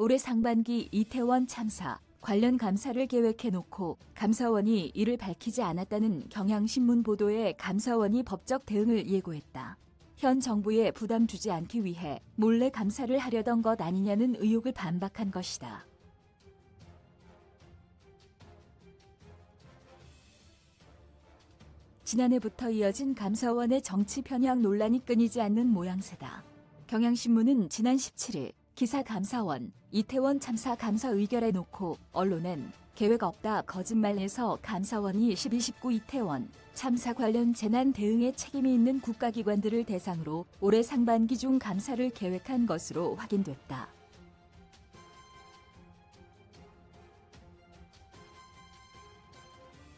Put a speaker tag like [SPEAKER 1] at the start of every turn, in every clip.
[SPEAKER 1] 올해 상반기 이태원 참사 관련 감사를 계획해놓고 감사원이 이를 밝히지 않았다는 경향신문 보도에 감사원이 법적 대응을 예고했다. 현 정부에 부담 주지 않기 위해 몰래 감사를 하려던 것 아니냐는 의혹을 반박한 것이다. 지난해부터 이어진 감사원의 정치 편향 논란이 끊이지 않는 모양새다. 경향신문은 지난 17일 기사 감사원 이태원 참사 감사 의결에 놓고 언론엔 계획 없다 거짓말해서 감사원이 12.19 이태원 참사 관련 재난 대응에 책임이 있는 국가기관들을 대상으로 올해 상반기 중 감사를 계획한 것으로 확인됐다.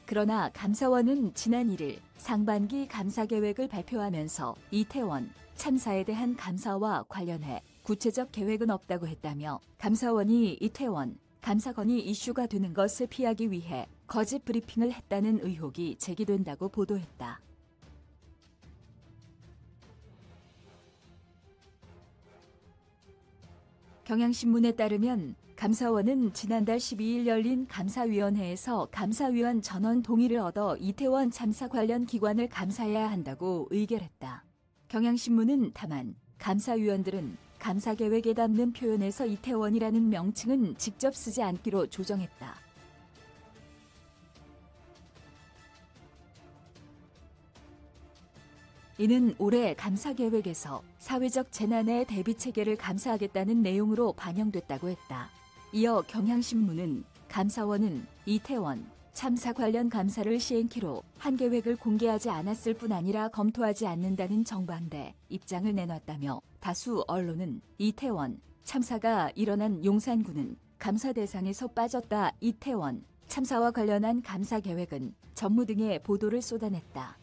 [SPEAKER 1] 그러나 감사원은 지난 1일 상반기 감사 계획을 발표하면서 이태원 참사에 대한 감사와 관련해 구체적 계획은 없다고 했다며 감사원이 이태원 감사건이 이슈가 되는 것을 피하기 위해 거짓 브리핑을 했다는 의혹이 제기된다고 보도했다. 경향신문에 따르면 감사원은 지난달 12일 열린 감사위원회에서 감사위원 전원 동의를 얻어 이태원 참사 관련 기관을 감사해야 한다고 의결했다. 경향신문은 다만 감사위원들은 감사계획에 담는 표현에서 이태원이라는 명칭은 직접 쓰지 않기로 조정했다. 이는 올해 감사계획에서 사회적 재난의 대비체계를 감사하겠다는 내용으로 반영됐다고 했다. 이어 경향신문은 감사원은 이태원 참사 관련 감사를 시행키로 한 계획을 공개하지 않았을 뿐 아니라 검토하지 않는다는 정반대 입장을 내놨다며 다수 언론은 이태원 참사가 일어난 용산구는 감사 대상에서 빠졌다. 이태원 참사와 관련한 감사 계획은 전무 등의 보도를 쏟아냈다.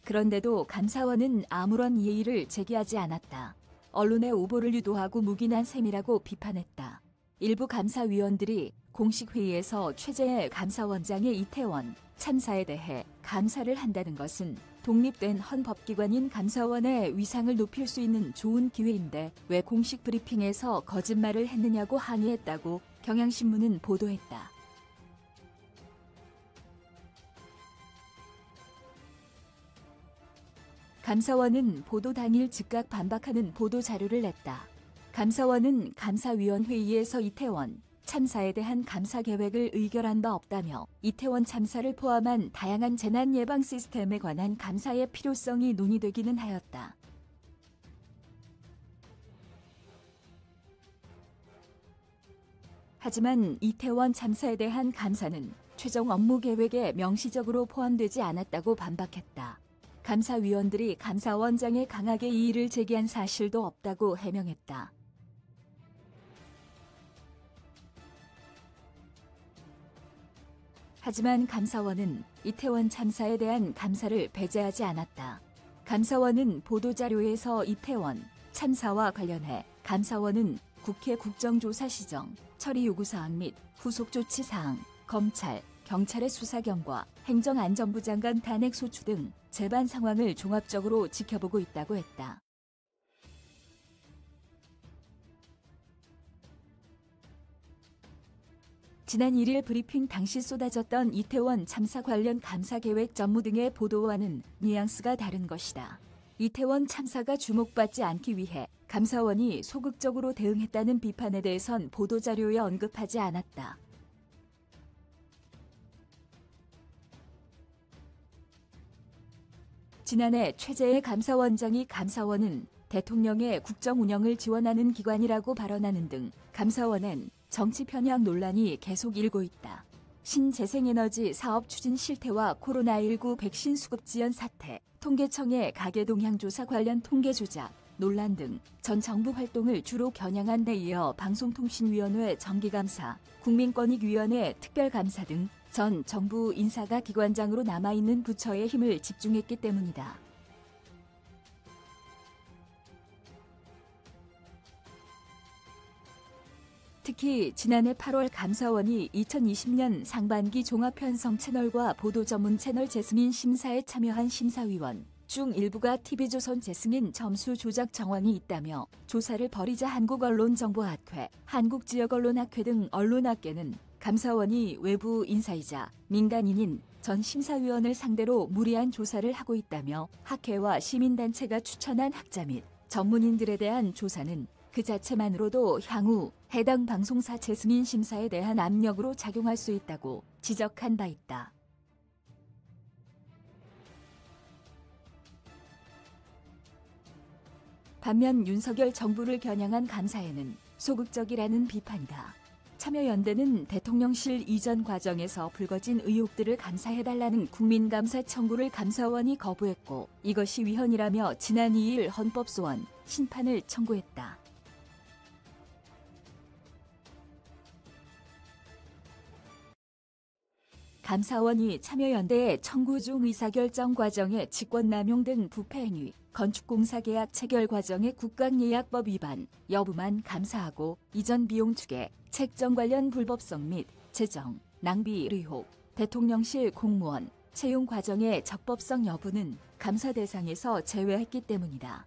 [SPEAKER 1] 그런데도 감사원은 아무런 이의를 제기하지 않았다. 언론의 오보를 유도하고 묵인한 셈이라고 비판했다. 일부 감사위원들이 공식 회의에서 최재해 감사원장의 이태원 참사에 대해 감사를 한다는 것은 독립된 헌법기관인 감사원의 위상을 높일 수 있는 좋은 기회인데 왜 공식 브리핑에서 거짓말을 했느냐고 항의했다고 경향신문은 보도했다. 감사원은 보도 당일 즉각 반박하는 보도 자료를 냈다. 감사원은 감사위원회의에서 이태원 참사에 대한 감사 계획을 의결한 바 없다며 이태원 참사를 포함한 다양한 재난 예방 시스템에 관한 감사의 필요성이 논의되기는 하였다. 하지만 이태원 참사에 대한 감사는 최종 업무 계획에 명시적으로 포함되지 않았다고 반박했다. 감사위원들이 감사원장에 강하게 이의를 제기한 사실도 없다고 해명했다. 하지만 감사원은 이태원 참사에 대한 감사를 배제하지 않았다. 감사원은 보도자료에서 이태원 참사와 관련해 감사원은 국회 국정조사 시정, 처리 요구사항 및 후속 조치 사항, 검찰, 경찰의 수사 경과, 행정안전부 장관 탄핵 소추 등 재반 상황을 종합적으로 지켜보고 있다고 했다. 지난 1일 브리핑 당시 쏟아졌던 이태원 참사 관련 감사 계획 전무 등의 보도와는 뉘앙스가 다른 것이다. 이태원 참사가 주목받지 않기 위해 감사원이 소극적으로 대응했다는 비판에 대해선 보도자료에 언급하지 않았다. 지난해 최재해 감사원장이 감사원은 대통령의 국정 운영을 지원하는 기관이라고 발언하는 등 감사원엔 정치 편향 논란이 계속 일고 있다. 신재생에너지 사업 추진 실태와 코로나19 백신 수급 지연 사태, 통계청의 가계동향 조사 관련 통계 조작, 논란 등 전 정부 활동을 주로 겨냥한 데 이어 방송통신위원회 정기감사, 국민권익위원회 특별감사 등 전 정부 인사가 기관장으로 남아있는 부처에 힘을 집중했기 때문이다. 특히 지난해 8월 감사원이 2020년 상반기 종합편성 채널과 보도 전문 채널 재승인 심사에 참여한 심사위원 중 일부가 TV조선 재승인 점수 조작 정황이 있다며 조사를 벌이자 한국언론정보학회, 한국지역언론학회 등 언론학계는 감사원이 외부 인사이자 민간인인 전 심사위원을 상대로 무리한 조사를 하고 있다며 학회와 시민단체가 추천한 학자 및 전문인들에 대한 조사는 그 자체만으로도 향후 해당 방송사 재승인 심사에 대한 압력으로 작용할 수 있다고 지적한 바 있다. 반면 윤석열 정부를 겨냥한 감사에는 소극적이라는 비판이다. 참여연대는 대통령실 이전 과정에서 불거진 의혹들을 감사해달라는 국민감사 청구를 감사원이 거부했고 이것이 위헌이라며 지난 2일 헌법소원 심판을 청구했다. 감사원이 참여연대의 청구 중 의사결정 과정의 직권남용 등 부패행위, 건축공사 계약 체결 과정의 국가예약법 위반 여부만 감사하고 이전 비용 추계, 책정 관련 불법성 및 재정, 낭비 의혹, 대통령실 공무원 채용 과정의 적법성 여부는 감사 대상에서 제외했기 때문이다.